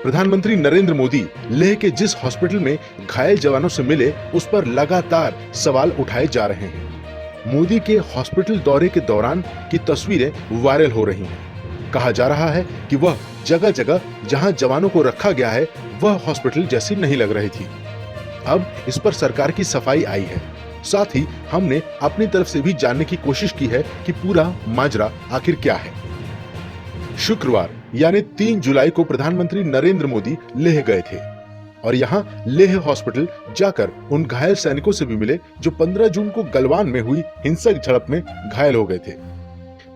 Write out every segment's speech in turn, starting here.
प्रधानमंत्री नरेंद्र मोदी लेह के जिस हॉस्पिटल में घायल जवानों से मिले, उस पर लगातार सवाल उठाए जा रहे हैं। मोदी के हॉस्पिटल दौरे के दौरान की तस्वीरें वायरल हो रही हैं। कहा जा रहा है कि वह जगह जगह जहां जवानों को रखा गया है, वह हॉस्पिटल जैसी नहीं लग रही थी। अब इस पर सरकार की सफाई आई है। साथ ही हमने अपनी तरफ से भी जानने की कोशिश की है कि पूरा माजरा आखिर क्या है। शुक्रवार यानी 3 जुलाई को प्रधानमंत्री नरेंद्र मोदी लेह गए थे और यहां लेह हॉस्पिटल जाकर उन घायल सैनिकों से भी मिले जो 15 जून को गलवान में हुई हिंसक झड़प में घायल हो गए थे।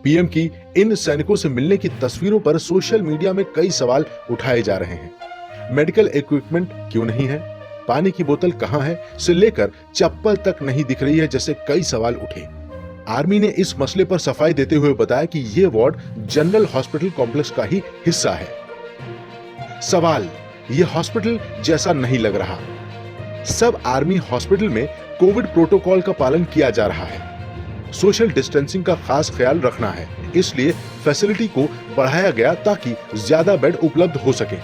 पीएम की इन सैनिकों से मिलने की तस्वीरों पर सोशल मीडिया में कई सवाल उठाए जा रहे हैं। मेडिकल इक्विपमेंट क्यों नहीं है, पानी की बोतल कहां है से लेकर चप्पल तक नहीं दिख रही है जैसे कई सवाल उठे। आर्मी ने इस मसले पर सफाई देते हुए बताया कि यह वार्ड जनरल हॉस्पिटल कॉम्प्लेक्स का ही हिस्सा है। सवाल, यह हॉस्पिटल जैसा नहीं लग रहा। सब आर्मी हॉस्पिटल में कोविड प्रोटोकॉल का पालन किया जा रहा है। सोशल डिस्टेंसिंग का खास ख्याल रखना है, इसलिए फैसिलिटी को बढ़ाया गया ताकि ज्यादा बेड उपलब्ध हो सके।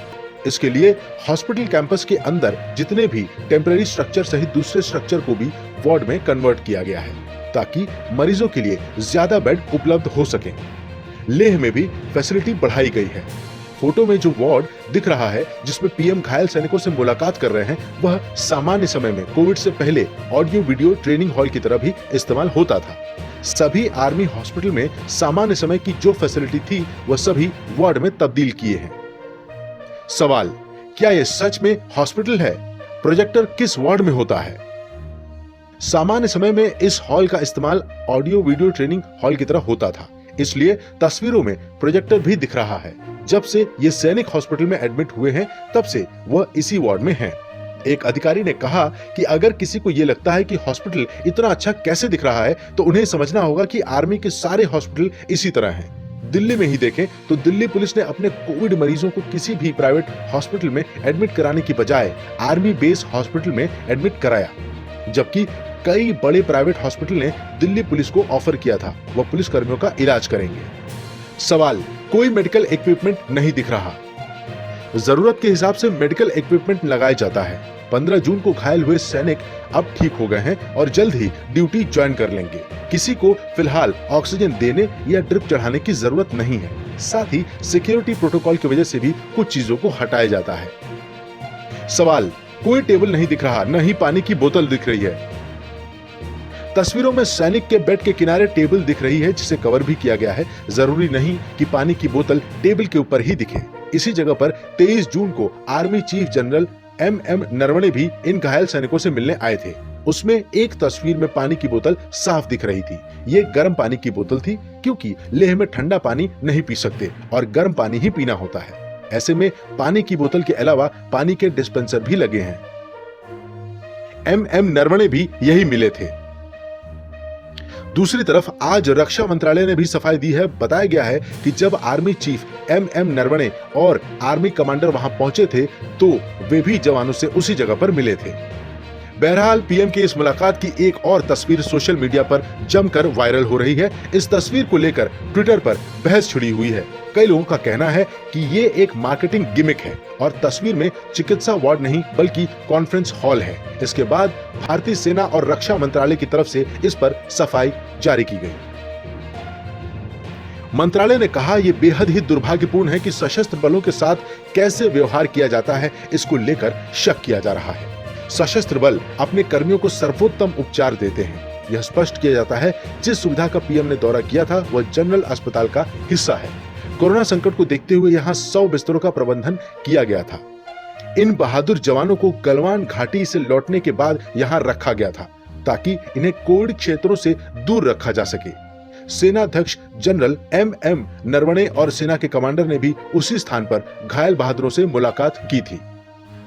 इसके लिए हॉस्पिटल कैंपस के अंदर जितने भी टेम्पररी स्ट्रक्चर सहित दूसरे स्ट्रक्चर को भी वार्ड में कन्वर्ट किया गया है ताकि मरीजों के लिए ज्यादा बेड उपलब्ध हो सके। लेह में भी फैसिलिटी बढ़ाई गई है। फोटो में जो वार्ड दिख रहा है जिसमें पीएम घायल सैनिकों से मुलाकात कर रहे हैं, वह सामान्य समय में कोविड से पहले ऑडियो वीडियो ट्रेनिंग हॉल की तरह भी इस्तेमाल होता था। सभी आर्मी हॉस्पिटल में सामान्य समय की जो फैसिलिटी थी, वह सभी वार्ड में तब्दील किए हैं। सवाल, क्या यह सच में हॉस्पिटल है? प्रोजेक्टर किस वार्ड में होता है? सामान्य समय में इस हॉल का इस्तेमाल ऑडियो वीडियो ट्रेनिंग हॉल की तरह होता था, इसलिए तस्वीरों में प्रोजेक्टर भी दिख रहा है। जब से ये सैनिक हॉस्पिटल में एडमिट हुए हैं, तब से वह इसी वार्ड में हैं। एक अधिकारी ने कहा कि अगर किसी को यह लगता है कि हॉस्पिटल इतना अच्छा कैसे दिख रहा है, तो उन्हें समझना होगा कि आर्मी के सारे हॉस्पिटल इसी तरह हैं। दिल्ली में ही देखें तो दिल्ली पुलिस ने अपने कोविड मरीजों को किसी भी प्राइवेट हॉस्पिटल में एडमिट कराने की बजाय आर्मी बेस हॉस्पिटल में एडमिट कराया, जबकि कई बड़े प्राइवेट हॉस्पिटल ने दिल्ली पुलिस को ऑफर किया था वह पुलिस कर्मियों का इलाज करेंगे। सवाल, कोई मेडिकल इक्विपमेंट नहीं दिख रहा। जरूरत के हिसाब से मेडिकल इक्विपमेंट लगाया जाता है। 15 जून को घायल हुए सैनिक अब ठीक हो गए हैं और जल्द ही ड्यूटी ज्वाइन कर लेंगे। किसी को फिलहाल ऑक्सीजन देने या ड्रिप चढ़ाने की जरूरत नहीं है। साथ ही सिक्योरिटी प्रोटोकॉल की वजह से भी कुछ चीजों को हटाया जाता है। सवाल, कोई टेबल नहीं दिख रहा, न ही पानी की बोतल दिख रही है। तस्वीरों में सैनिक के बेड के किनारे टेबल दिख रही है जिसे कवर भी किया गया है। जरूरी नहीं कि पानी की बोतल टेबल के ऊपर ही दिखे। इसी जगह पर 23 जून को army chief general M Naravane भी इन घायल सैनिकों से मिलने आए थे। उसमें एक तस्वीर में पानी की बोतल साफ दिख रही थी। ये गर्म पानी की बोतल थी, क्योंकि लेह में ठंडा पानी नहीं पी सकते और गर्म पानी ही पीना होता है। ऐसे में पानी की बोतल के अलावा पानी के डिस्पेंसर भी लगे हैं। एम नरवणे भी यही मिले थे। दूसरी तरफ आज रक्षा मंत्रालय ने भी सफाई दी है। बताया गया है कि जब आर्मी चीफ एम नरवणे और आर्मी कमांडर वहां पहुंचे थे, तो वे भी जवानों से उसी जगह पर मिले थे। बहरहाल पीएम की इस मुलाकात की एक और तस्वीर सोशल मीडिया पर जमकर वायरल हो रही है। इस तस्वीर को लेकर ट्विटर पर बहस छिड़ी हुई है। कई लोगों का कहना है कि ये एक मार्केटिंग गिमिक है और तस्वीर में चिकित्सा वार्ड नहीं बल्कि कॉन्फ्रेंस हॉल है। इसके बाद भारतीय सेना और रक्षा मंत्रालय की तरफ से इस पर सफाई जारी की गई। मंत्रालय ने कहा, यह बेहद ही दुर्भाग्यपूर्ण है कि सशस्त्र बलों के साथ कैसे व्यवहार किया जाता है, इसको लेकर शक किया जा रहा है। सशस्त्र बल अपने कर्मियों को सर्वोत्तम उपचार देते हैं। यह स्पष्ट किया जाता है जिस सुविधा का पीएम ने दौरा किया था वह जनरल अस्पताल का हिस्सा है। कोरोना संकट को देखते हुए यहाँ 100 बिस्तरों का प्रबंधन किया गया था। इन बहादुर जवानों को गलवान घाटी से लौटने के बाद यहाँ रखा गया था ताकि इन्हें कोविड क्षेत्रों से दूर रखा जा सके। सेना अध्यक्ष जनरल एम नरवणे और सेना के कमांडर ने भी उसी स्थान पर घायल बहादुरों से मुलाकात की थी।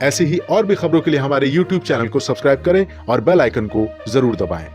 ऐसी ही और भी खबरों के लिए हमारे YouTube चैनल को सब्सक्राइब करें और बेल आइकन को जरूर दबाएं।